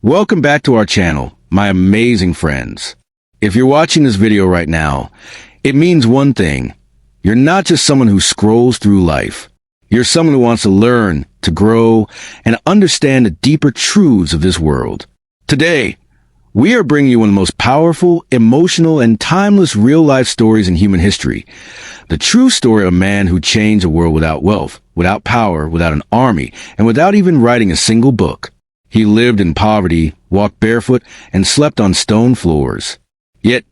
Welcome back to our channel, my amazing friends. If you're watching this video right now, it means one thing. You're not just someone who scrolls through life. You're someone who wants to learn, to grow, and understand the deeper truths of this world. Today, we are bringing you one of the most powerful, emotional, and timeless real-life stories in human history. The true story of a man who changed the world without wealth, without power, without an army, and without even writing a single book. He lived in poverty, walked barefoot, and slept on stone floors. Yet,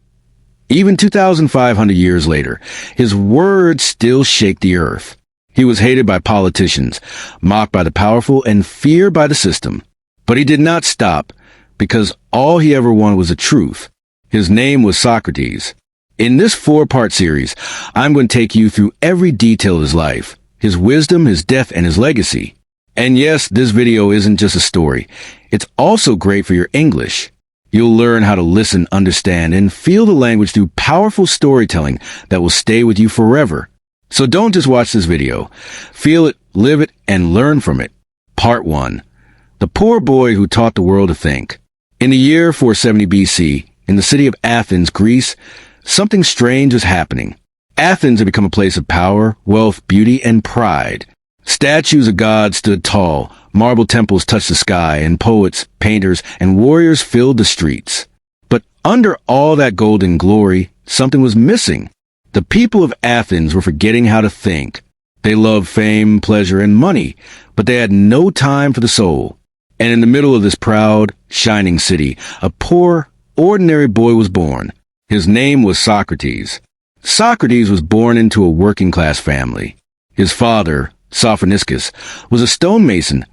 even 2,500 years later, his words still shake the earth. He was hated by politicians, mocked by the powerful, and feared by the system. But he did not stop, because all he ever wanted was the truth. His name was Socrates. In this 4-part series, I'm going to take you through every detail of his life, his wisdom, his death, and his legacy. And yes, this video isn't just a story. It's also great for your English. You'll learn how to listen, understand, and feel the language through powerful storytelling that will stay with you forever. So don't just watch this video. Feel it, live it, and learn from it. Part 1. The poor boy who taught the world to think. In the year 470 BC, in the city of Athens, Greece, something strange was happening. Athens had become a place of power, wealth, beauty, and pride. Statues of gods stood tall, marble temples touched the sky, and poets, painters, and warriors filled the streets. But under all that golden glory, something was missing. The people of Athens were forgetting how to think. They loved fame, pleasure, and money, but they had no time for the soul. And in the middle of this proud, shining city, a poor, ordinary boy was born. His name was Socrates. Socrates was born into a working-class family. His father, Socrates, was a stonemason,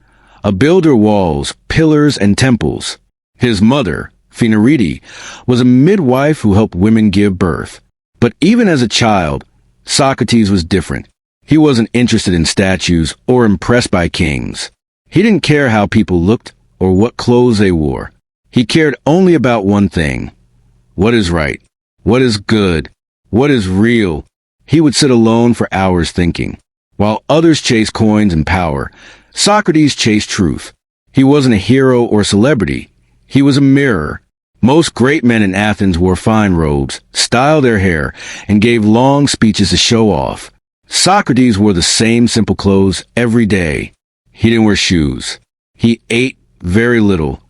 a builder of walls, pillars, and temples. His mother, Fluency, was a midwife who helped women give birth. But even as a child, Socrates was different. He wasn't interested in statues or impressed by kings. He didn't care how people looked or what clothes they wore. He cared only about one thing. What is right? What is good? What is real? He would sit alone for hours thinking. While others chased coins and power, Socrates chased truth. He wasn't a hero or celebrity. He was a mirror. Most great men in Athens wore fine robes, styled their hair, and gave long speeches to show off. Socrates wore the same simple clothes every day. He didn't wear shoes. He ate very little,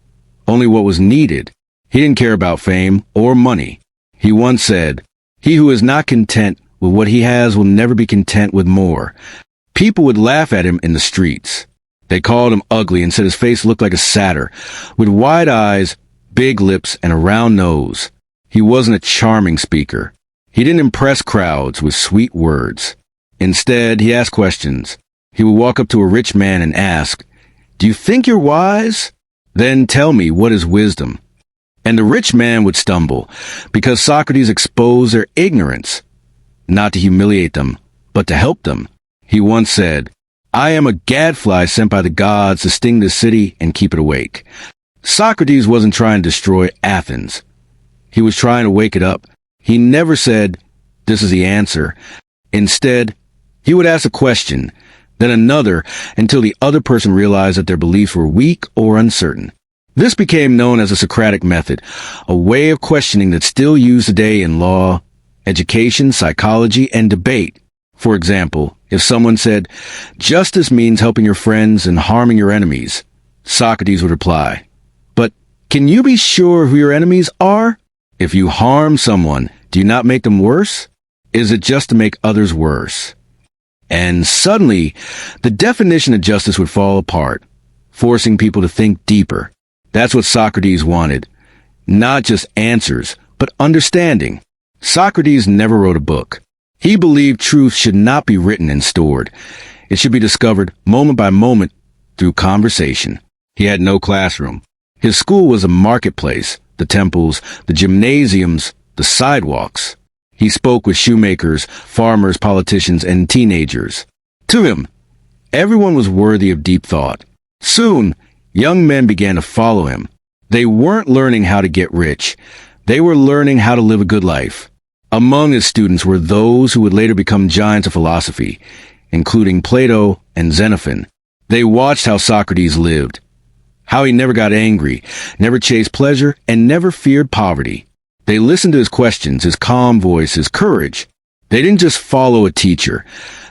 only what was needed. He didn't care about fame or money. He once said, "He who is not content with what he has will never be content with more." People would laugh at him in the streets. They called him ugly and said his face looked like a satyr, with wide eyes, big lips, and a round nose. He wasn't a charming speaker. He didn't impress crowds with sweet words. Instead, he asked questions. He would walk up to a rich man and ask, "Do you think you're wise? Then tell me, what is wisdom?" And the rich man would stumble, because Socrates exposed their ignorance, not to humiliate them, but to help them. He once said, "I am a gadfly sent by the gods to sting this city and keep it awake." Socrates wasn't trying to destroy Athens. He was trying to wake it up. He never said, "This is the answer." Instead, he would ask a question, then another, until the other person realized that their beliefs were weak or uncertain. This became known as the Socratic method, a way of questioning that's still used today in law, education, psychology, and debate. For example, if someone said, "Justice means helping your friends and harming your enemies," Socrates would reply, "But can you be sure who your enemies are? If you harm someone, do you not make them worse? Is it just to make others worse?" And suddenly, the definition of justice would fall apart, forcing people to think deeper. That's what Socrates wanted. Not just answers, but understanding. Socrates never wrote a book. He believed truth should not be written and stored. It should be discovered moment by moment through conversation. He had no classroom. His school was a marketplace, the temples, the gymnasiums, the sidewalks. He spoke with shoemakers, farmers, politicians, and teenagers. To him, everyone was worthy of deep thought. Soon, young men began to follow him. They weren't learning how to get rich. They were learning how to live a good life. Among his students were those who would later become giants of philosophy, including Plato and Xenophon. They watched how Socrates lived, how he never got angry, never chased pleasure, and never feared poverty. They listened to his questions, his calm voice, his courage. They didn't just follow a teacher.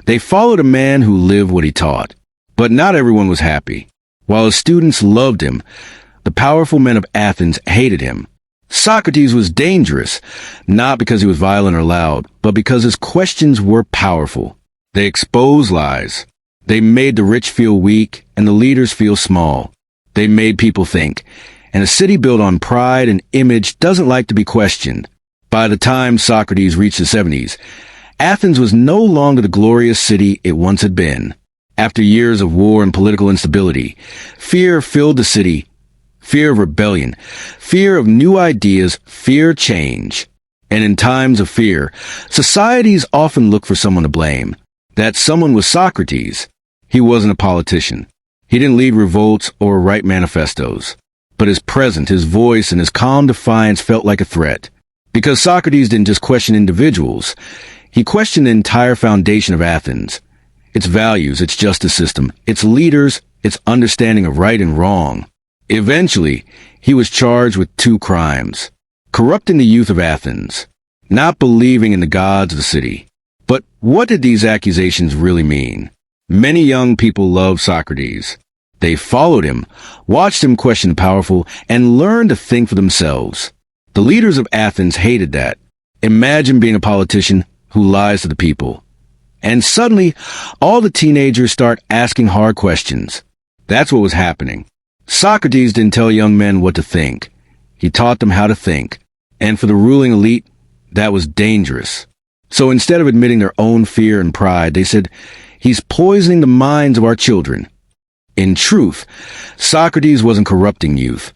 They followed a man who lived what he taught. But not everyone was happy. While his students loved him, the powerful men of Athens hated him. Socrates was dangerous, not because he was violent or loud, but because his questions were powerful. They exposed lies. They made the rich feel weak and the leaders feel small. They made people think. And a city built on pride and image doesn't like to be questioned. By the time Socrates reached the 70s, Athens was no longer the glorious city it once had been. After years of war and political instability, fear filled the city. Fear of rebellion, fear of new ideas, fear change. And in times of fear, societies often look for someone to blame. That someone was Socrates. He wasn't a politician. He didn't lead revolts or write manifestos. But his presence, his voice, and his calm defiance felt like a threat. Because Socrates didn't just question individuals. He questioned the entire foundation of Athens. Its values, its justice system, its leaders, its understanding of right and wrong. Eventually, he was charged with 2 crimes. Corrupting the youth of Athens. Not believing in the gods of the city. But what did these accusations really mean? Many young people loved Socrates. They followed him, watched him question the powerful, and learned to think for themselves. The leaders of Athens hated that. Imagine being a politician who lies to the people. And suddenly, all the teenagers start asking hard questions. That's what was happening. Socrates didn't tell young men what to think. He taught them how to think. And for the ruling elite, that was dangerous. So instead of admitting their own fear and pride, they said, "He's poisoning the minds of our children." In truth, Socrates wasn't corrupting youth.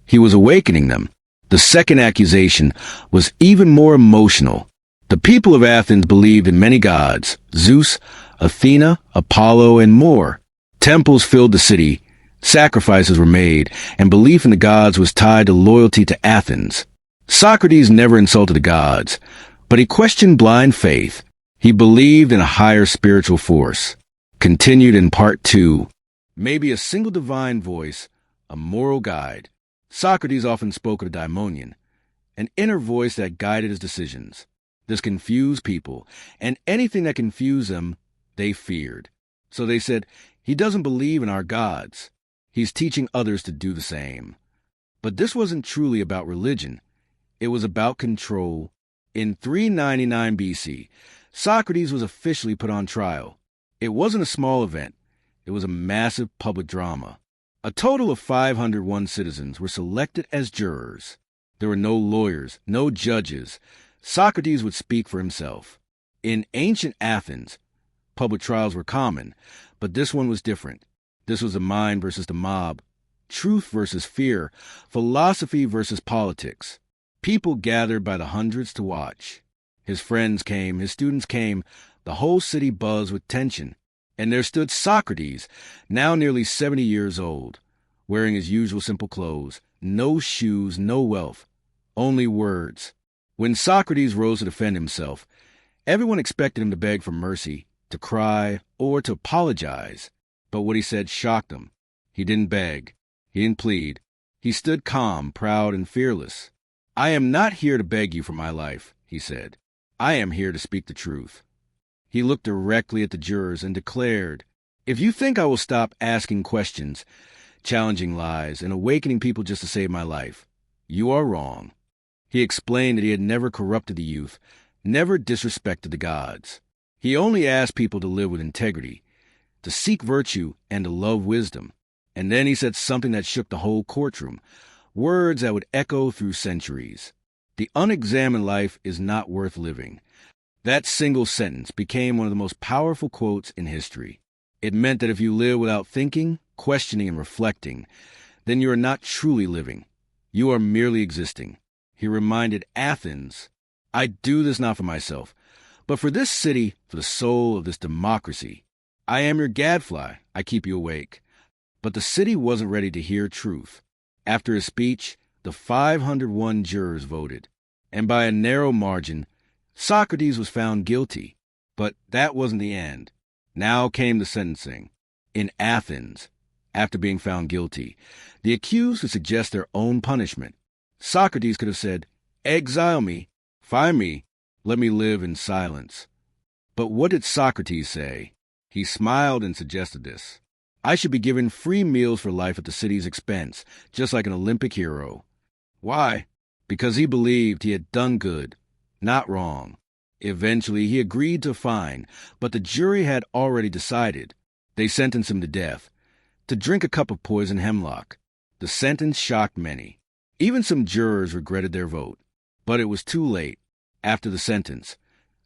He was awakening them. The second accusation was even more emotional. The people of Athens believed in many gods, Zeus, Athena, Apollo, and more. Temples filled the city. Sacrifices were made, and belief in the gods was tied to loyalty to Athens. Socrates never insulted the gods, but he questioned blind faith. He believed in a higher spiritual force. Continued in part 2. Maybe a single divine voice, a moral guide. Socrates often spoke of a daimonion, an inner voice that guided his decisions. This confused people, and anything that confused them, they feared. So they said, "He doesn't believe in our gods. He's teaching others to do the same." But this wasn't truly about religion. It was about control. In 399 BC, Socrates was officially put on trial. It wasn't a small event. It was a massive public drama. A total of 501 citizens were selected as jurors. There were no lawyers, no judges. Socrates would speak for himself. In ancient Athens, public trials were common, but this one was different. This was the mind versus the mob, truth versus fear, philosophy versus politics. People gathered by the hundreds to watch. His friends came, his students came, the whole city buzzed with tension. And there stood Socrates, now nearly 70 years old, wearing his usual simple clothes, no shoes, no wealth, only words. When Socrates rose to defend himself, everyone expected him to beg for mercy, to cry, or to apologize. But what he said shocked them. He didn't beg. He didn't plead. He stood calm, proud, and fearless. "I am not here to beg you for my life," he said. "I am here to speak the truth." He looked directly at the jurors and declared, "If you think I will stop asking questions, challenging lies, and awakening people just to save my life, you are wrong." He explained that he had never corrupted the youth, never disrespected the gods. He only asked people to live with integrity, to seek virtue, and to love wisdom. And then he said something that shook the whole courtroom, words that would echo through centuries. "The unexamined life is not worth living." That single sentence became one of the most powerful quotes in history. It meant that if you live without thinking, questioning, and reflecting, then you are not truly living. You are merely existing. He reminded Athens, "I do this not for myself, but for this city, for the soul of this democracy. I am your gadfly. I keep you awake." But the city wasn't ready to hear truth. After his speech, the 501 jurors voted, and by a narrow margin, Socrates was found guilty. But that wasn't the end. Now came the sentencing. In Athens, after being found guilty. The accused could suggest their own punishment. Socrates could have said, "Exile me, fire me, let me live in silence." But what did Socrates say? He smiled and suggested this. "I should be given free meals for life at the city's expense, just like an Olympic hero." Why? Because he believed he had done good, not wrong. Eventually, he agreed to a fine, but the jury had already decided. They sentenced him to death, to drink a cup of poison hemlock. The sentence shocked many. Even some jurors regretted their vote. But it was too late. After the sentence,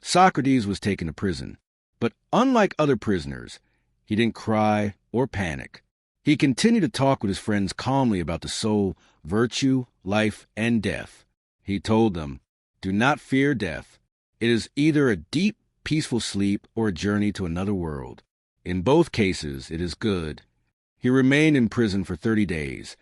Socrates was taken to prison. But unlike other prisoners, he didn't cry or panic. He continued to talk with his friends calmly about the soul, virtue, life, and death. He told them, "Do not fear death. It is either a deep, peaceful sleep or a journey to another world. In both cases, it is good." He remained in prison for 30 days,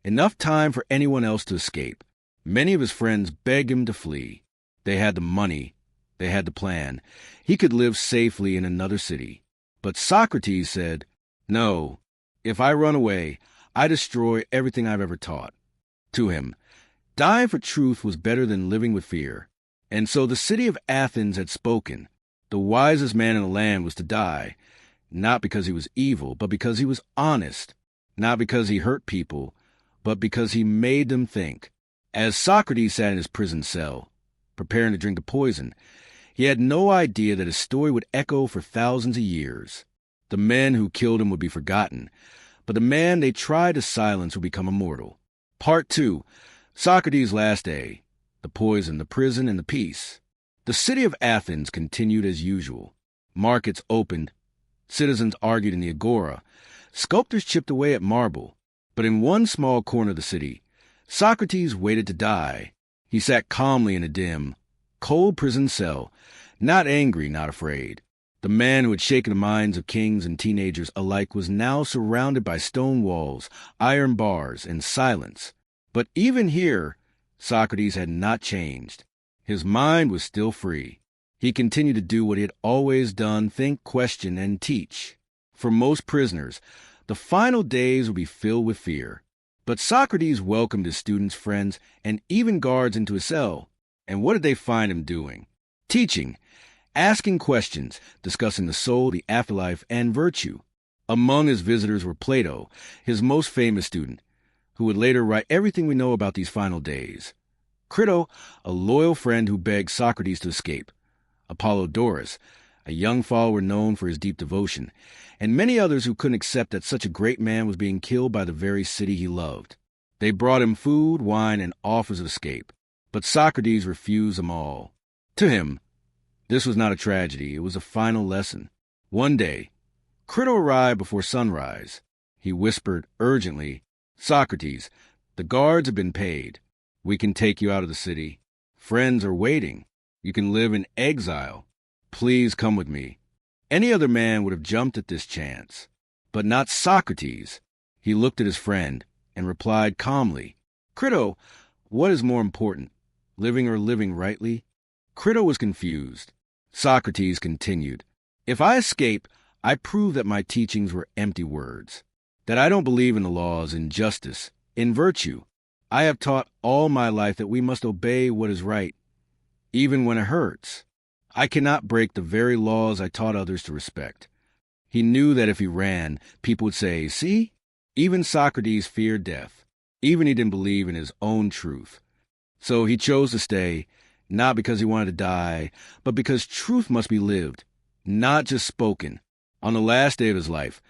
enough time for anyone else to escape. Many of his friends begged him to flee. They had the money. They had the plan. He could live safely in another city. But Socrates said, "No, if I run away, I destroy everything I've ever taught." To him, dying for truth was better than living with fear. And so the city of Athens had spoken. The wisest man in the land was to die, not because he was evil, but because he was honest, not because he hurt people, but because he made them think. As Socrates sat in his prison cell, preparing to drink the poison, he had no idea that his story would echo for thousands of years. The men who killed him would be forgotten, but the man they tried to silence would become immortal. Part 2. Socrates' last day. The poison, the prison, and the peace. The city of Athens continued as usual. Markets opened. Citizens argued in the agora. Sculptors chipped away at marble. But in one small corner of the city, Socrates waited to die. He sat calmly in a dim, cold prison cell, not angry, not afraid. The man who had shaken the minds of kings and teenagers alike was now surrounded by stone walls, iron bars, and silence. But even here, Socrates had not changed. His mind was still free. He continued to do what he had always done, think, question, and teach. For most prisoners, the final days would be filled with fear. But Socrates welcomed his students, friends, and even guards into his cell. And what did they find him doing? Teaching, asking questions, discussing the soul, the afterlife, and virtue. Among his visitors were Plato, his most famous student, who would later write everything we know about these final days. Crito, a loyal friend who begged Socrates to escape. Apollodorus, a young follower known for his deep devotion, and many others who couldn't accept that such a great man was being killed by the very city he loved. They brought him food, wine, and offers of escape, but Socrates refused them all. To him, this was not a tragedy, it was a final lesson. One day, Crito arrived before sunrise. He whispered urgently, "Socrates, the guards have been paid. We can take you out of the city. Friends are waiting. You can live in exile. Please come with me." Any other man would have jumped at this chance, but not Socrates. He looked at his friend and replied calmly, "Crito, what is more important, living or living rightly?" Crito was confused. Socrates continued, "If I escape, I prove that my teachings were empty words, that I don't believe in the laws, in justice, in virtue. I have taught all my life that we must obey what is right, even when it hurts. I cannot break the very laws I taught others to respect." He knew that if he ran, people would say, "See, even Socrates feared death. Even he didn't believe in his own truth." So he chose to stay, not because he wanted to die, but because truth must be lived, not just spoken. On the last day of his life,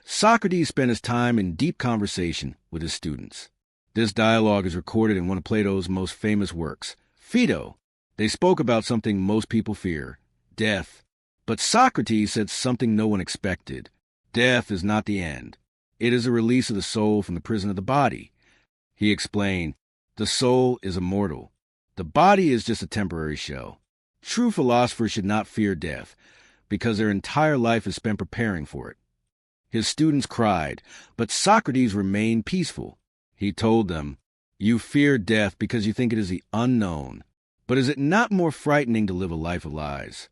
Socrates spent his time in deep conversation with his students. This dialogue is recorded in one of Plato's most famous works, Phaedo. They spoke about something most people fear, death. But Socrates said something no one expected. Death is not the end. It is a release of the soul from the prison of the body. He explained, the soul is immortal. The body is just a temporary shell. True philosophers should not fear death, because their entire life is spent preparing for it. His students cried, but Socrates remained peaceful. He told them, "You fear death because you think it is the unknown. But is it not more frightening to live a life of lies?"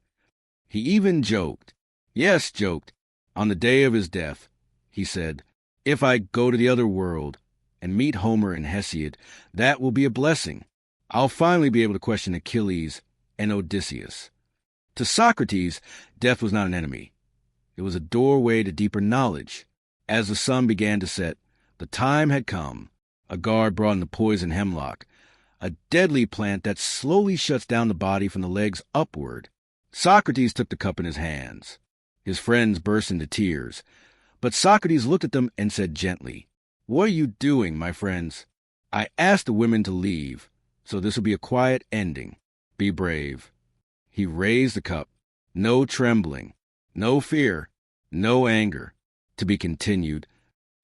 He even joked. Yes, joked. On the day of his death, he said, If I go to the other world and meet Homer and Hesiod, that will be a blessing. I'll finally be able to question Achilles and Odysseus. To Socrates, death was not an enemy. It was a doorway to deeper knowledge. As the sun began to set, the time had come. A guard brought in the poison hemlock, a deadly plant that slowly shuts down the body from the legs upward. Socrates took the cup in his hands. His friends burst into tears, but Socrates looked at them and said gently, "What are you doing, my friends? I asked the women to leave, so this will be a quiet ending. Be brave." He raised the cup. No trembling, no fear, no anger. To be continued.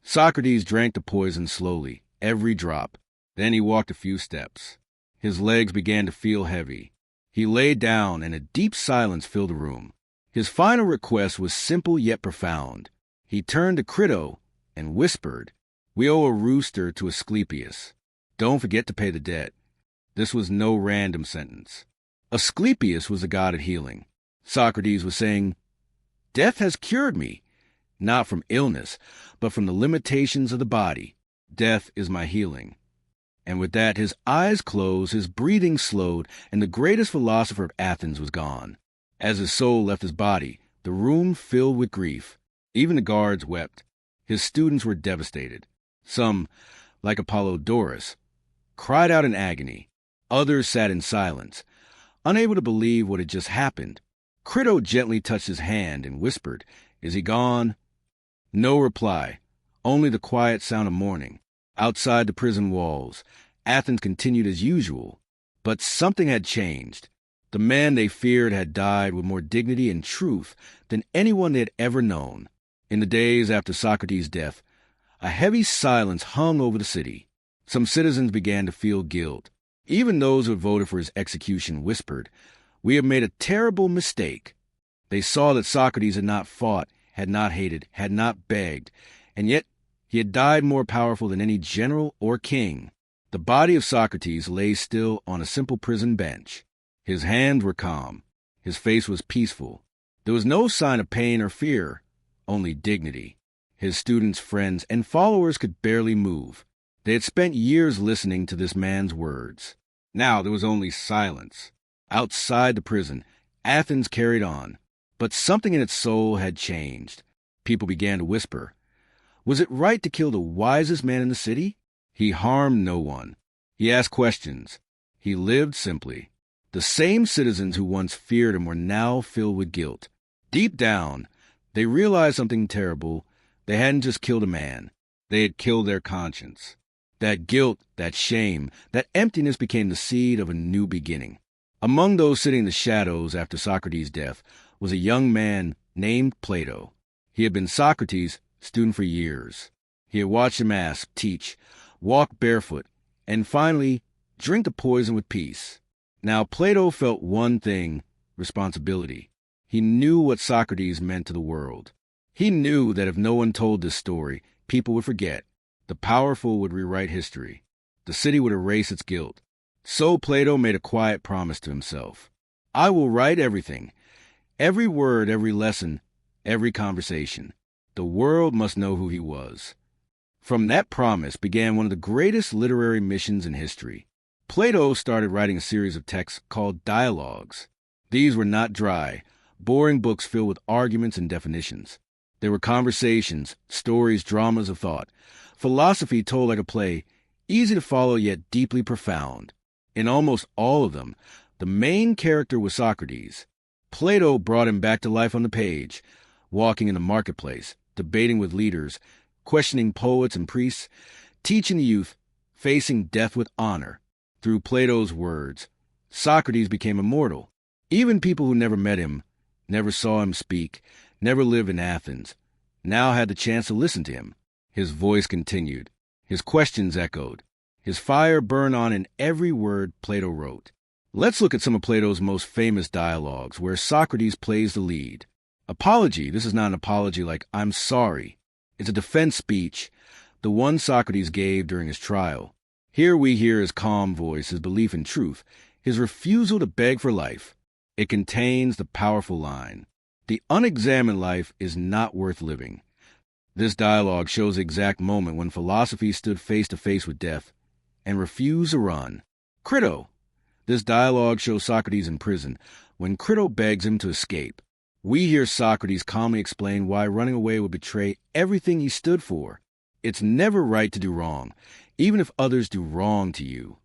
Socrates drank the poison slowly, every drop. Then he walked a few steps. His legs began to feel heavy. He lay down, and a deep silence filled the room. His final request was simple yet profound. He turned to Crito and whispered, "We owe a rooster to Asclepius. Don't forget to pay the debt." This was no random sentence. Asclepius was the god of healing. Socrates was saying, "Death has cured me, not from illness, but from the limitations of the body. Death is my healing." And with that, his eyes closed, his breathing slowed, and the greatest philosopher of Athens was gone. As his soul left his body, the room filled with grief. Even the guards wept. His students were devastated. Some, like Apollodorus, cried out in agony. Others sat in silence, unable to believe what had just happened. Crito gently touched his hand and whispered, "Is he gone?" No reply, only the quiet sound of mourning. Outside the prison walls, Athens continued as usual, but something had changed. The man they feared had died with more dignity and truth than anyone they had ever known. In the days after Socrates' death, a heavy silence hung over the city. Some citizens began to feel guilt. Even those who had voted for his execution whispered, "We have made a terrible mistake." They saw that Socrates had not fought, had not hated, had not begged, and yet he had died more powerful than any general or king. The body of Socrates lay still on a simple prison bench. His hands were calm. His face was peaceful. There was no sign of pain or fear, only dignity. His students, friends, and followers could barely move. They had spent years listening to this man's words. Now there was only silence. Outside the prison, Athens carried on, but something in its soul had changed. People began to whisper, "Was it right to kill the wisest man in the city?" He harmed no one. He asked questions. He lived simply. The same citizens who once feared him were now filled with guilt. Deep down, they realized something terrible. They hadn't just killed a man. They had killed their conscience. That guilt, that shame, that emptiness became the seed of a new beginning. Among those sitting in the shadows after Socrates' death was a young man named Plato. He had been Socrates' student for years. He had watched him ask, teach, walk barefoot, and finally drink the poison with peace. Now Plato felt one thing, responsibility. He knew what Socrates meant to the world. He knew that if no one told this story, people would forget. The powerful would rewrite history. The city would erase its guilt. So Plato made a quiet promise to himself. "I will write everything, every word, every lesson, every conversation. The world must know who he was." From that promise began one of the greatest literary missions in history. Plato started writing a series of texts called dialogues. These were not dry, boring books filled with arguments and definitions. They were conversations, stories, dramas of thought, philosophy told like a play, easy to follow yet deeply profound. In almost all of them, the main character was Socrates. Plato brought him back to life on the page, walking in the marketplace, debating with leaders, questioning poets and priests, teaching the youth, facing death with honor. Through Plato's words, Socrates became immortal. Even people who never met him, never saw him speak, never lived in Athens, now had the chance to listen to him. His voice continued. His questions echoed. His fire burned on in every word Plato wrote. Let's look at some of Plato's most famous dialogues, where Socrates plays the lead. Apology. This is not an apology like, "I'm sorry." It's a defense speech, the one Socrates gave during his trial. Here we hear his calm voice, his belief in truth, his refusal to beg for life. It contains the powerful line, "The unexamined life is not worth living." This dialogue shows the exact moment when philosophy stood face to face with death and refused to run. Crito. This dialogue shows Socrates in prison when Crito begs him to escape. We hear Socrates calmly explain why running away would betray everything he stood for. It's never right to do wrong, even if others do wrong to you.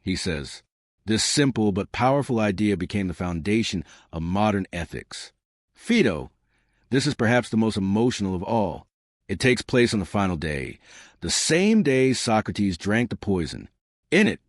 He says, this simple but powerful idea became the foundation of modern ethics. Phaedo. This is perhaps the most emotional of all. It takes place on the final day, the same day Socrates drank the poison. In it,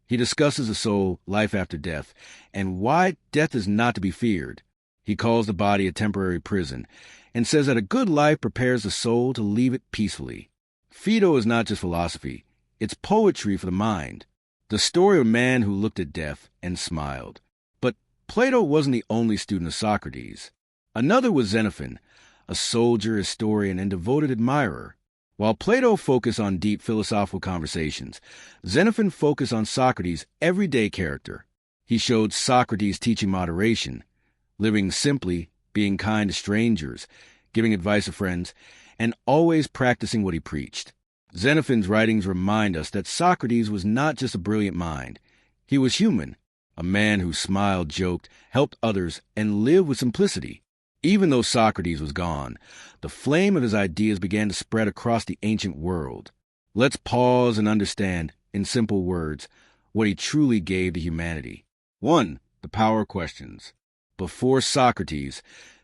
he discusses the soul, life after death, and why death is not to be feared. He calls the body a temporary prison and says that a good life prepares the soul to leave it peacefully. Phaedo is not just philosophy, it's poetry for the mind. The story of a man who looked at death and smiled. But Plato wasn't the only student of Socrates. Another was Xenophon, a soldier, historian, and devoted admirer. While Plato focused on deep philosophical conversations, Xenophon focused on Socrates' everyday character. He showed Socrates teaching moderation, living simply, being kind to strangers, giving advice to friends, and always practicing what he preached. Xenophon's writings remind us that Socrates was not just a brilliant mind. He was human, a man who smiled, joked, helped others, and lived with simplicity. Even though Socrates was gone, the flame of his ideas began to spread across the ancient world. Let's pause and understand, in simple words, what he truly gave to humanity. 1. The power of questions. Before Socrates,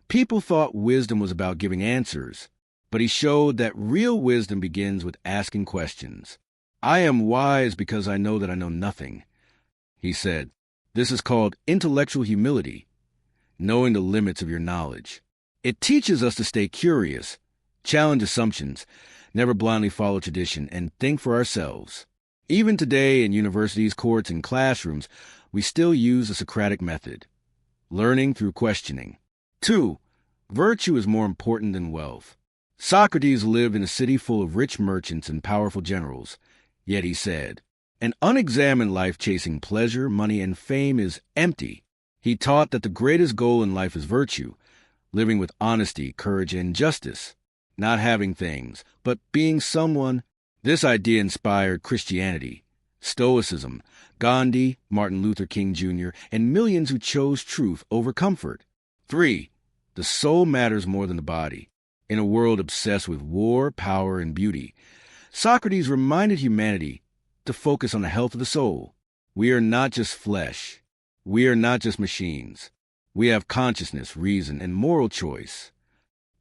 people thought wisdom was about giving answers, but he showed that real wisdom begins with asking questions. I am wise because I know that I know nothing, he said. This is called intellectual humility, knowing the limits of your knowledge. It teaches us to stay curious, challenge assumptions, never blindly follow tradition, and think for ourselves. Even today in universities, courts, and classrooms, we still use the Socratic method, learning through questioning. 2. Virtue is more important than wealth. Socrates lived in a city full of rich merchants and powerful generals, yet he said, an unexamined life chasing pleasure, money, and fame is empty. He taught that the greatest goal in life is virtue, living with honesty, courage, and justice, not having things, but being someone. This idea inspired Christianity, Stoicism, Gandhi, Martin Luther King Jr., and millions who chose truth over comfort. 3. The soul matters more than the body. In a world obsessed with war, power, and beauty, Socrates reminded humanity to focus on the health of the soul. We are not just flesh. We are not just machines. We have consciousness, reason, and moral choice.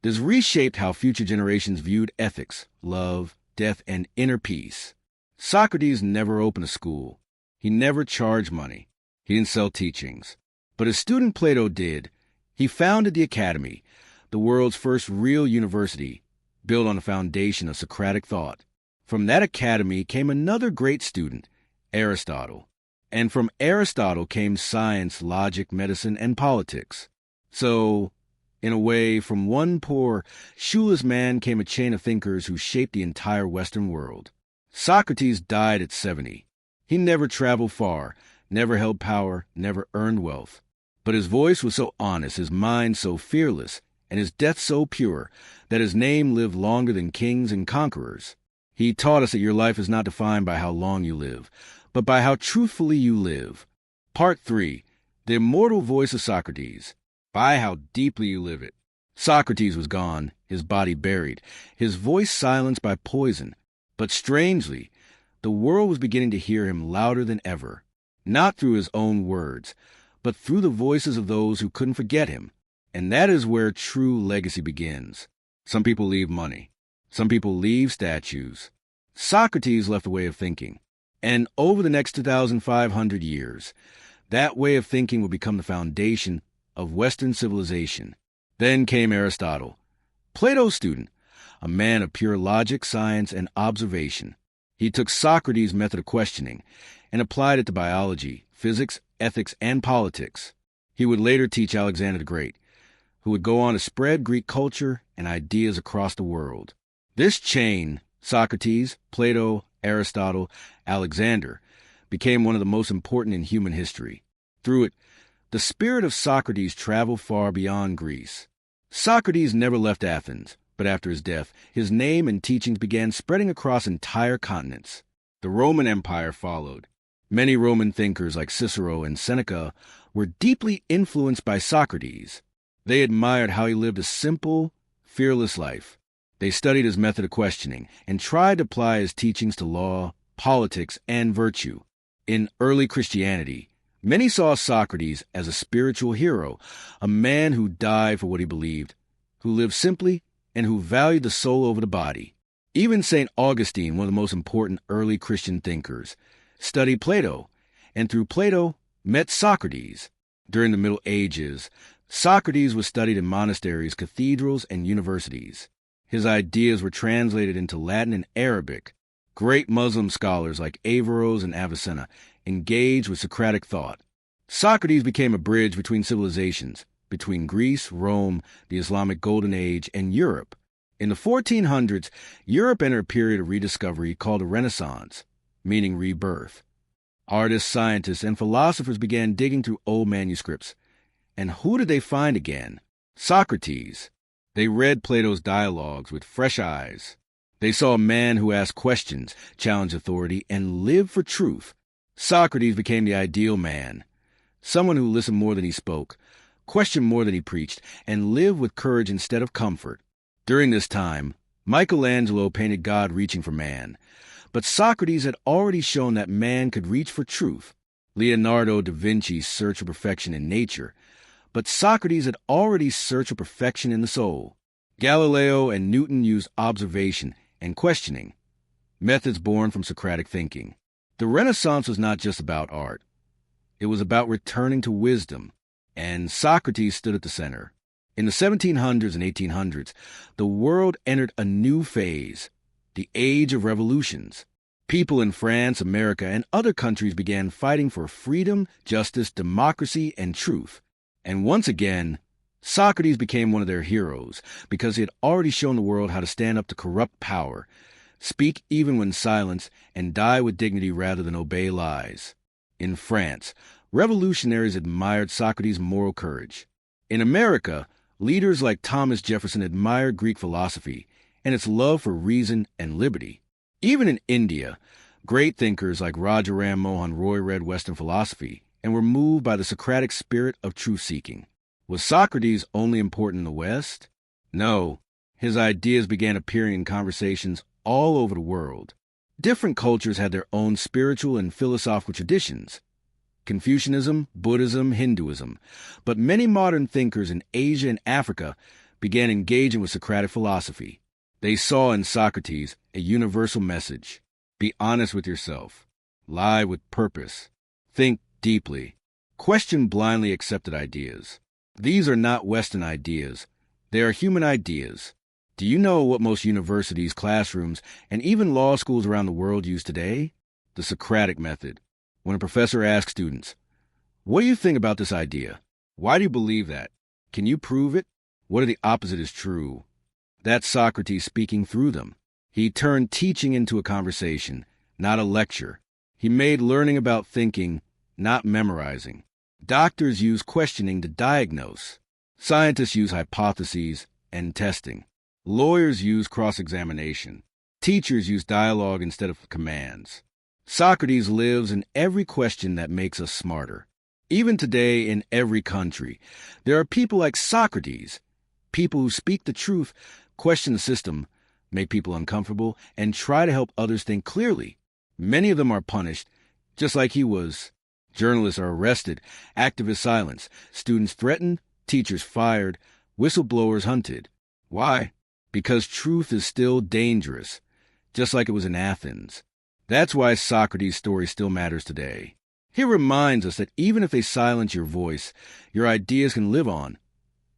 This reshaped how future generations viewed ethics, love, death, and inner peace. Socrates never opened a school. He never charged money. He didn't sell teachings. But his student Plato did. He founded the Academy, the world's first real university, built on a foundation of Socratic thought. From that academy came another great student, Aristotle. And from Aristotle came science, logic, medicine, and politics. So, in a way, from one poor, shoeless man came a chain of thinkers who shaped the entire Western world. Socrates died at 70. He never traveled far, never held power, never earned wealth. But his voice was so honest, his mind so fearless, and his death so pure, that his name lived longer than kings and conquerors. He taught us that your life is not defined by how long you live, but by how truthfully you live. Part 3. The immortal voice of Socrates. By how deeply you live it. Socrates was gone, his body buried, his voice silenced by poison. But strangely, the world was beginning to hear him louder than ever, not through his own words, but through the voices of those who couldn't forget him. And that is where true legacy begins. Some people leave money. Some people leave statues. Socrates left a way of thinking. And over the next 2,500 years, that way of thinking will become the foundation of Western civilization. Then came Aristotle, Plato's student, a man of pure logic, science, and observation. He took Socrates' method of questioning and applied it to biology, physics, ethics, and politics. He would later teach Alexander the Great, who would go on to spread Greek culture and ideas across the world. This chain, Socrates, Plato, Aristotle, Alexander, became one of the most important in human history. Through it, the spirit of Socrates traveled far beyond Greece. Socrates never left Athens, But after his death, his name and teachings began spreading across entire continents. The Roman Empire followed. Many Roman thinkers like Cicero and Seneca were deeply influenced by Socrates. They admired how he lived a simple, fearless life. They studied his method of questioning and tried to apply his teachings to law, politics, and virtue. In early Christianity, many saw Socrates as a spiritual hero, a man who died for what he believed, who lived simply, and who valued the soul over the body. Even St. Augustine, one of the most important early Christian thinkers, studied Plato, and through Plato met Socrates. During the Middle Ages, Socrates was studied in monasteries, cathedrals, and universities. His ideas were translated into Latin and Arabic. Great Muslim scholars like Averroes and Avicenna engaged with Socratic thought. Socrates became a bridge between civilizations, between Greece, Rome, the Islamic Golden Age, and Europe. In the 1400s, Europe entered a period of rediscovery called the Renaissance, meaning rebirth. Artists, scientists, and philosophers began digging through old manuscripts. And who did they find again? Socrates. They read Plato's dialogues with fresh eyes. They saw a man who asked questions, challenged authority, and lived for truth. Socrates became the ideal man, someone who listened more than he spoke, questioned more than he preached, and lived with courage instead of comfort. During this time, Michelangelo painted God reaching for man, but Socrates had already shown that man could reach for truth. Leonardo da Vinci searched for perfection in nature, but Socrates had already searched for perfection in the soul. Galileo and Newton used observation and questioning, methods born from Socratic thinking. The Renaissance was not just about art. It was about returning to wisdom, and Socrates stood at the center. In the 1700s and 1800s, the world entered a new phase, the age of revolutions. People in France, America, and other countries began fighting for freedom, justice, democracy, and truth. And once again, Socrates became one of their heroes because he had already shown the world how to stand up to corrupt power, speak even when silenced, and die with dignity rather than obey lies. In France, revolutionaries admired Socrates' moral courage. In America, leaders like Thomas Jefferson admired Greek philosophy and its love for reason and liberty. Even in India, great thinkers like Rajaram Mohan Roy read Western philosophy and were moved by the Socratic spirit of truth-seeking. Was Socrates only important in the West? No. His ideas began appearing in conversations all over the world. Different cultures had their own spiritual and philosophical traditions. Confucianism, Buddhism, Hinduism. But many modern thinkers in Asia and Africa began engaging with Socratic philosophy. They saw in Socrates a universal message. Be honest with yourself. Lie with purpose. Think deeply. Question blindly accepted ideas. These are not Western ideas. They are human ideas. Do you know what most universities, classrooms, and even law schools around the world use today? The Socratic method. When a professor asks students, "What do you think about this idea? Why do you believe that? Can you prove it? What if the opposite is true?" That's Socrates speaking through them. He turned teaching into a conversation, not a lecture. He made learning about thinking, not memorizing. Doctors use questioning to diagnose. Scientists use hypotheses and testing. Lawyers use cross-examination. Teachers use dialogue instead of commands. Socrates lives in every question that makes us smarter. Even today, in every country, there are people like Socrates, people who speak the truth, question the system, make people uncomfortable, and try to help others think clearly. Many of them are punished, just like he was. Journalists are arrested, activists silenced, students threatened, teachers fired, whistleblowers hunted. Why? Because truth is still dangerous, just like it was in Athens. That's why Socrates' story still matters today. He reminds us that even if they silence your voice, your ideas can live on,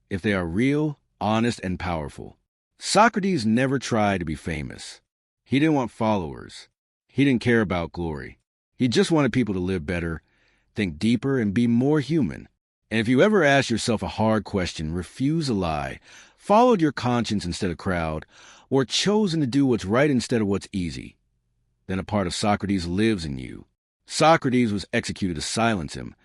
if they are real, honest, and powerful. Socrates never tried to be famous. He didn't want followers. He didn't care about glory. He just wanted people to live better, think deeper, and be more human. And if you ever ask yourself a hard question, refuse a lie, followed your conscience instead of crowd, or chosen to do what's right instead of what's easy, then a part of Socrates lives in you. Socrates was executed to silence him,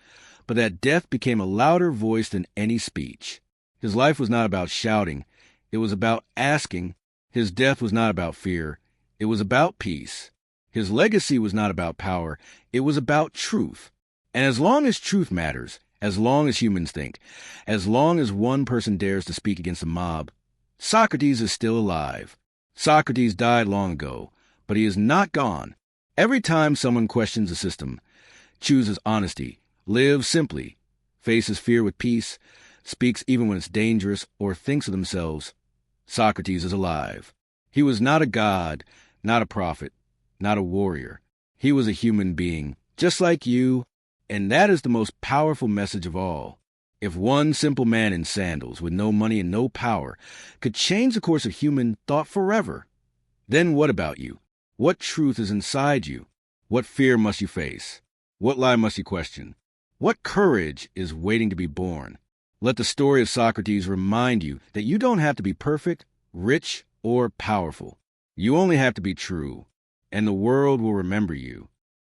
but that death became a louder voice than any speech. His life was not about shouting. It was about asking. His death was not about fear. It was about peace. His legacy was not about power. It was about truth. And as long as truth matters, as long as humans think, as long as one person dares to speak against a mob, Socrates is still alive. Socrates died long ago, but he is not gone. Every time someone questions the system, chooses honesty, lives simply, faces fear with peace, speaks even when it's dangerous, or thinks of themselves, Socrates is alive. He was not a god, not a prophet, not a warrior. He was a human being, just like you, and that is the most powerful message of all. If one simple man in sandals, with no money and no power, could change the course of human thought forever, then what about you? What truth is inside you? What fear must you face? What lie must you question? What courage is waiting to be born? Let the story of Socrates remind you that you don't have to be perfect, rich, or powerful. You only have to be true, and the world will remember you.